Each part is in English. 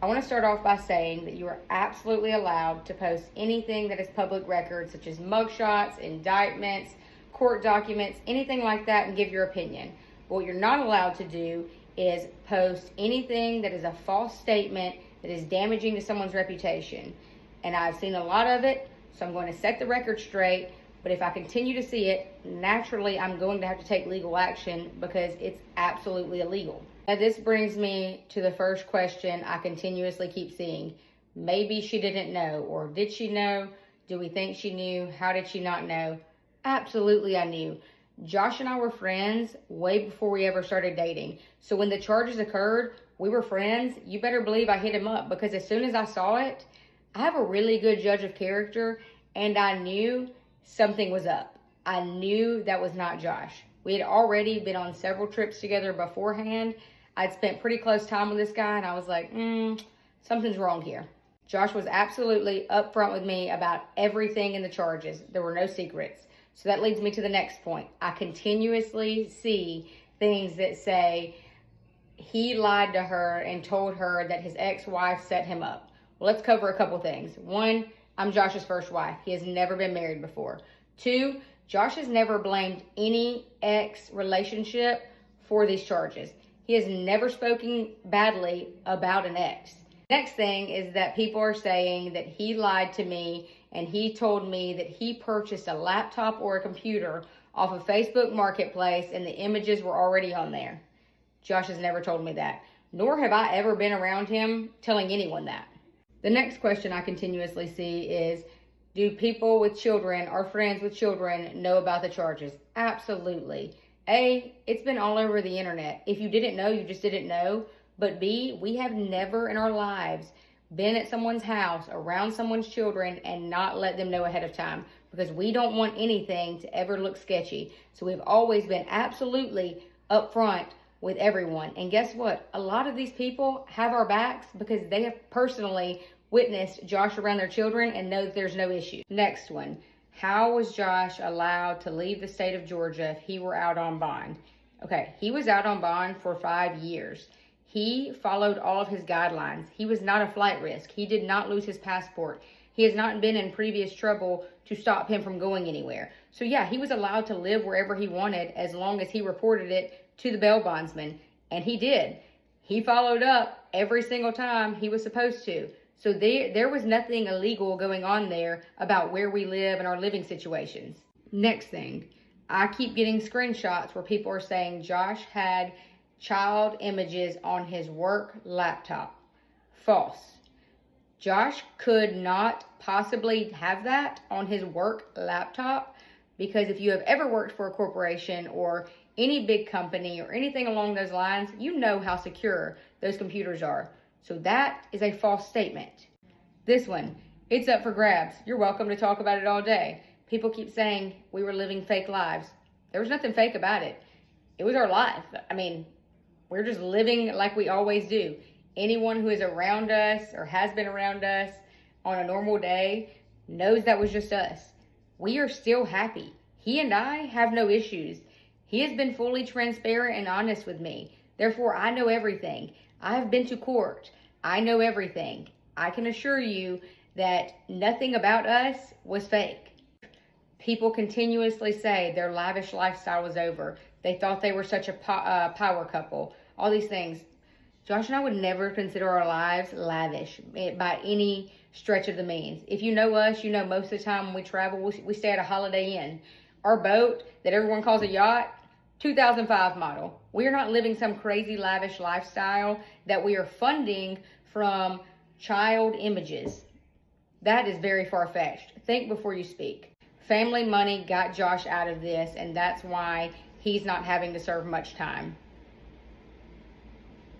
I want to start off by saying that you are absolutely allowed to post anything that is public record, such as mugshots, indictments, court documents, anything like that, and give your opinion. But what you're not allowed to do is post anything that is a false statement that is damaging to someone's reputation. And I've seen a lot of it, so I'm going to set the record straight. But if I continue to see it, naturally I'm going to have to take legal action because it's absolutely illegal. Now this brings me to the first question I continuously keep seeing. Maybe she didn't know, or did she know? Do we think she knew? How did she not know? Absolutely I knew. Josh and I were friends way before we ever started dating. So when the charges occurred, we were friends. You better believe I hit him up because as soon as I saw it, I have a really good judge of character and I knew something was up. I knew that was not Josh. We had already been on several trips together beforehand. I'd spent pretty close time with this guy and I was like, something's wrong here. Josh was absolutely upfront with me about everything in the charges. There were no secrets. So that leads me to the next point. I continuously see things that say he lied to her and told her that his ex-wife set him up. Well, let's cover a couple things. One, I'm Josh's first wife. He has never been married before. Two, Josh has never blamed any ex relationship for these charges. He has never spoken badly about an ex. Next thing is that people are saying that he lied to me and he told me that he purchased a laptop or a computer off of Facebook Marketplace and the images were already on there. Josh has never told me that, nor have I ever been around him telling anyone that. The next question I continuously see is, do people with children or friends with children know about the charges? Absolutely. A, it's been all over the internet. If you didn't know, you just didn't know. But B, we have never in our lives been at someone's house around someone's children and not let them know ahead of time because we don't want anything to ever look sketchy. So we've always been absolutely upfront with everyone. And guess what? A lot of these people have our backs because they have personally witnessed Josh around their children and know that there's no issue. Next one. How was Josh allowed to leave the state of Georgia if he were out on bond? Okay, he was out on bond for 5 years. He followed all of his guidelines. He was not a flight risk. He did not lose his passport. He has not been in previous trouble to stop him from going anywhere. So yeah, he was allowed to live wherever he wanted as long as he reported it to the bail bondsman. And he did. He followed up every single time he was supposed to. So there was nothing illegal going on there about where we live and our living situations. Next thing, I keep getting screenshots where people are saying Josh had child images on his work laptop. False. Josh could not possibly have that on his work laptop because if you have ever worked for a corporation or any big company or anything along those lines, you know how secure those computers are. So that is a false statement. This one, it's up for grabs. You're welcome to talk about it all day. People keep saying we were living fake lives. There was nothing fake about it. It was our life. I mean, we're just living like we always do. Anyone who is around us or has been around us on a normal day knows that was just us. We are still happy. He and I have no issues. He has been fully transparent and honest with me. Therefore, I know everything. I have been to court. I know everything. I can assure you that nothing about us was fake. People continuously say their lavish lifestyle was over. They thought they were such a power couple. All these things. Josh and I would never consider our lives lavish by any stretch of the means. If you know us, you know most of the time when we travel, we stay at a Holiday Inn. Our boat that everyone calls a yacht, 2005 model. We are not living some crazy lavish lifestyle that we are funding from child images. That is very far-fetched. Think before you speak. Family money got Josh out of this, and that's why he's not having to serve much time.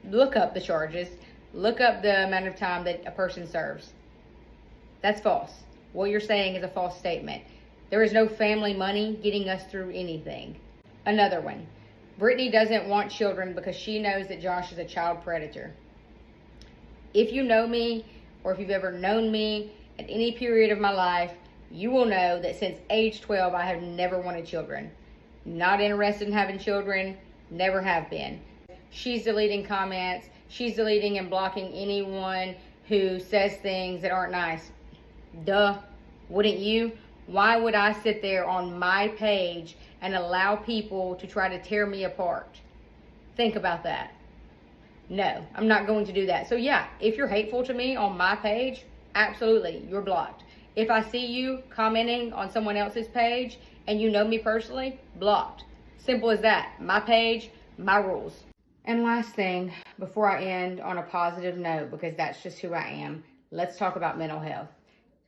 Look up the charges. Look up the amount of time that a person serves. That's false. What you're saying is a false statement. There is no family money getting us through anything. Another one. Brittany doesn't want children because she knows that Josh is a child predator. If you know me, or if you've ever known me at any period of my life, you will know that since age 12, I have never wanted children. Not interested in having children, never have been. She's deleting comments. she's deleting and blocking anyone who says things that aren't nice. Duh, wouldn't you? Why would I sit there on my page and allow people to try to tear me apart? Think about that. No, I'm not going to do that. So yeah, if you're hateful to me on my page, absolutely, you're blocked. If I see you commenting on someone else's page and you know me personally, blocked. Simple as that. My page, my rules. And last thing, before I end on a positive note, because that's just who I am, let's talk about mental health.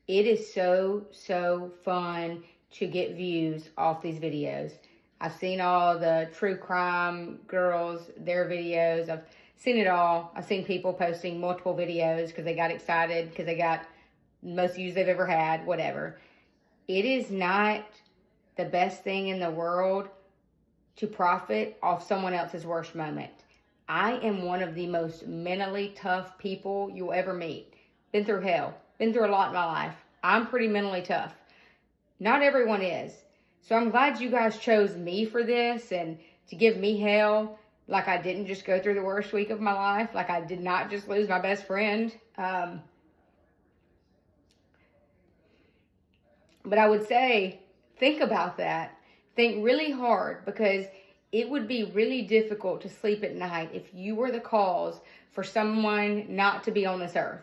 It is so fun to get views off these videos. I've seen all the true crime girls, their videos. I've seen it all. I've seen people posting multiple videos because they got excited, because they got the most views they've ever had, whatever. It is not the best thing in the world to profit off someone else's worst moment. I am one of the most mentally tough people you'll ever meet. Been through hell. Been through a lot in my life. I'm pretty mentally tough. Not everyone is. So I'm glad you guys chose me for this and to give me hell. Like I didn't just go through the worst week of my life. Like I did not just lose my best friend. But I would say, think about that. Think really hard, because it would be really difficult to sleep at night if you were the cause for someone not to be on this earth.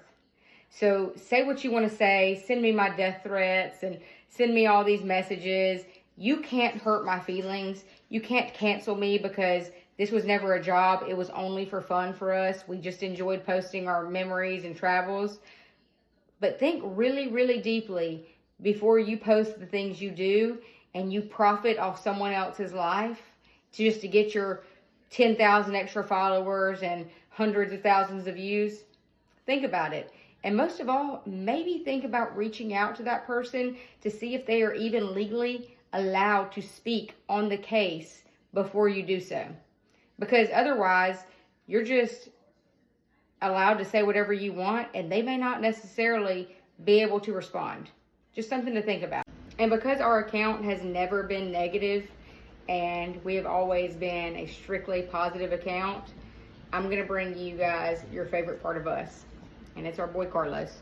So say what you want to say. Send me my death threats and send me all these messages. You can't hurt my feelings. You can't cancel me, because this was never a job. It was only for fun for us. We just enjoyed posting our memories and travels. But think really deeply before you post the things you do and you profit off someone else's life just to get your 10,000 extra followers and hundreds of thousands of views. Think about it. And most of all, maybe think about reaching out to that person to see if they are even legally allowed to speak on the case before you do so. Because otherwise, you're just allowed to say whatever you want, and they may not necessarily be able to respond. Just something to think about. And because our account has never been negative, and we have always been a strictly positive account, I'm going to bring you guys your favorite part of us. And it's our boy Carlos.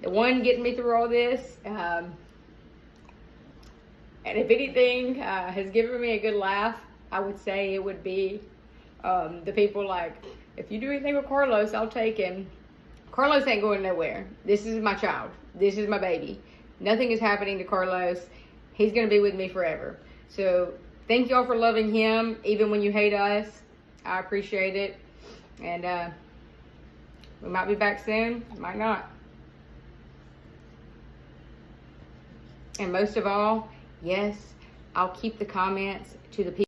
The one getting me through all this. And if anything has given me a good laugh, I would say it would be the people like, if you do anything with Carlos, I'll take him. Carlos ain't going nowhere. This is my child. This is my baby. Nothing is happening to Carlos. He's going to be with me forever. So thank y'all for loving him, even when you hate us. I appreciate it. And we might be back soon. Might not. And most of all, yes, I'll keep the comments to the people